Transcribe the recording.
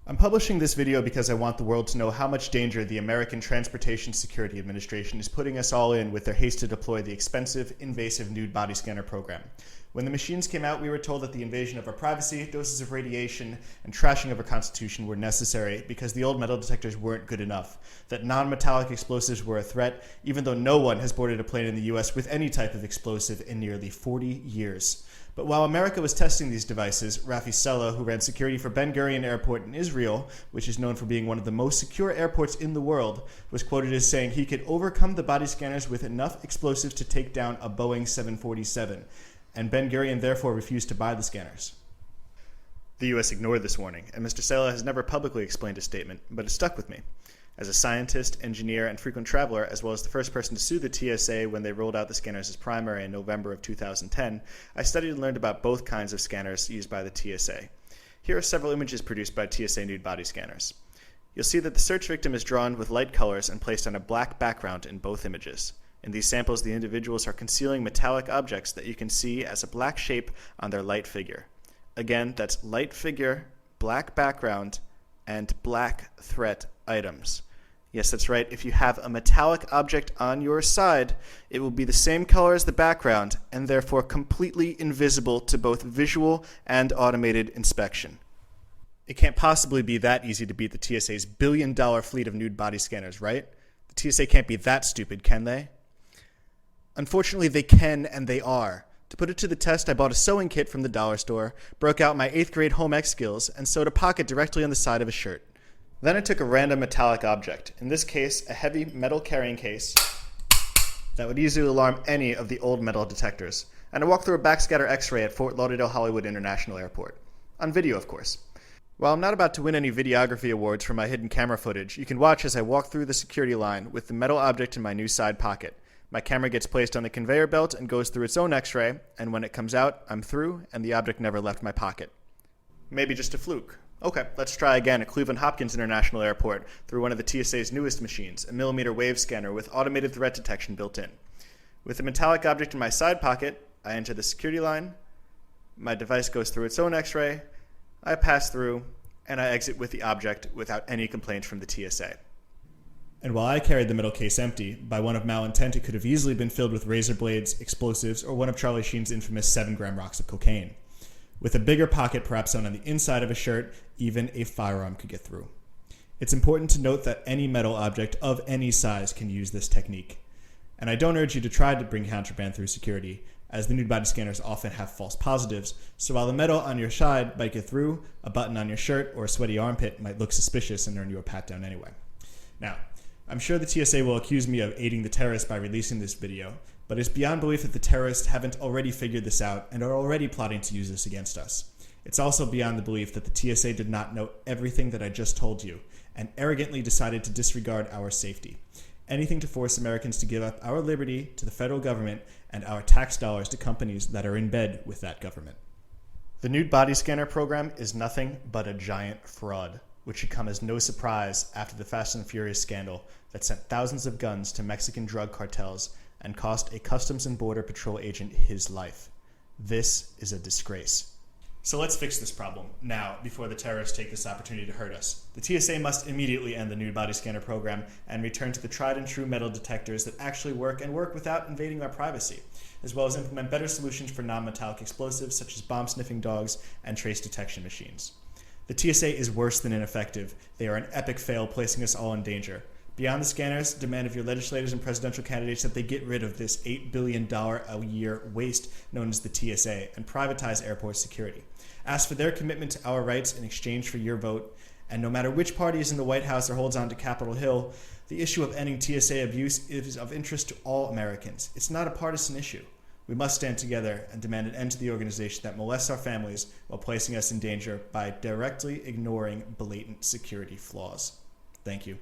I'm publishing this video because I want the world to know how much danger the American Transportation Security Administration is putting us all in with their haste to deploy the expensive, invasive nude body scanner program. When the machines came out, we were told that the invasion of our privacy, doses of radiation, and trashing of our Constitution were necessary because the old metal detectors weren't good enough, that non-metallic explosives were a threat, even though no one has boarded a plane in the US with any type of explosive in nearly 40 years. But while America was testing these devices, Rafi Sella, who ran security for Ben Gurion Airport in Israel, which is known for being one of the most secure airports in the world, was quoted as saying he could overcome the body scanners with enough explosives to take down a Boeing 747, and Ben Gurion therefore refused to buy the scanners. The US ignored this warning, and Mr. Sella has never publicly explained his statement, but it stuck with me. As a scientist, engineer, and frequent traveler, as well as the first person to sue the TSA when they rolled out the scanners as primary in November of 2010, I studied and learned about both kinds of scanners used by the TSA. Here are several images produced by TSA Nude body scanners. You'll see that the search victim is drawn with light colors and placed on a black background in both images. In these samples, the individuals are concealing metallic objects that you can see as a black shape on their light figure. Again, that's light figure, black background, and black threat items. Yes, that's right. If you have a metallic object on your side, it will be the same color as the background and therefore completely invisible to both visual and automated inspection. It can't possibly be that easy to beat the TSA's billion-dollar fleet of nude body scanners, right? The TSA can't be that stupid, can they? Unfortunately, they can, and they are. To put it to the test, I bought a sewing kit from the dollar store, broke out my 8th grade home ec skills, and sewed a pocket directly on the side of a shirt. Then I took a random metallic object, in this case a heavy metal carrying case that would easily alarm any of the old metal detectors, and I walked through a backscatter x-ray at Fort Lauderdale Hollywood International Airport. On video, of course. While I'm not about to win any videography awards for my hidden camera footage, you can watch as I walk through the security line with the metal object in my new side pocket. My camera gets placed on the conveyor belt and goes through its own x-ray, and when it comes out, I'm through, and the object never left my pocket. Maybe just a fluke. Okay, let's try again at Cleveland Hopkins International Airport through one of the TSA's newest machines, a millimeter wave scanner with automated threat detection built in. With the metallic object in my side pocket, I enter the security line, my device goes through its own x-ray, I pass through, and I exit with the object without any complaints from the TSA. And while I carried the metal case empty, by one of malintent it could have easily been filled with razor blades, explosives, or one of Charlie Sheen's infamous 7-gram rocks of cocaine. With a bigger pocket perhaps sewn on the inside of a shirt, even a firearm could get through. It's important to note that any metal object of any size can use this technique. And I don't urge you to try to bring contraband through security, as the nude body scanners often have false positives, so while the metal on your side might get through, a button on your shirt or a sweaty armpit might look suspicious and earn you a pat down anyway. Now, I'm sure the TSA will accuse me of aiding the terrorists by releasing this video, but it's beyond belief that the terrorists haven't already figured this out and are already plotting to use this against us. It's also beyond the belief that the TSA did not know everything that I just told you and arrogantly decided to disregard our safety. Anything to force Americans to give up our liberty to the federal government and our tax dollars to companies that are in bed with that government. The nude body scanner program is nothing but a giant fraud, which should come as no surprise after the Fast and Furious scandal that sent thousands of guns to Mexican drug cartels and cost a Customs and Border Patrol agent his life. This is a disgrace. So let's fix this problem now before the terrorists take this opportunity to hurt us. The TSA must immediately end the nude body scanner program and return to the tried and true metal detectors that actually work and work without invading our privacy, as well as implement better solutions for non-metallic explosives such as bomb-sniffing dogs and trace detection machines. The TSA is worse than ineffective. They are an epic fail, placing us all in danger. Beyond the scanners, demand of your legislators and presidential candidates that they get rid of this $8 billion a year waste known as the TSA and privatize airport security. Ask for their commitment to our rights in exchange for your vote. And no matter which party is in the White House or holds on to Capitol Hill, the issue of ending TSA abuse is of interest to all Americans. It's not a partisan issue. We must stand together and demand an end to the organization that molests our families while placing us in danger by directly ignoring blatant security flaws. Thank you.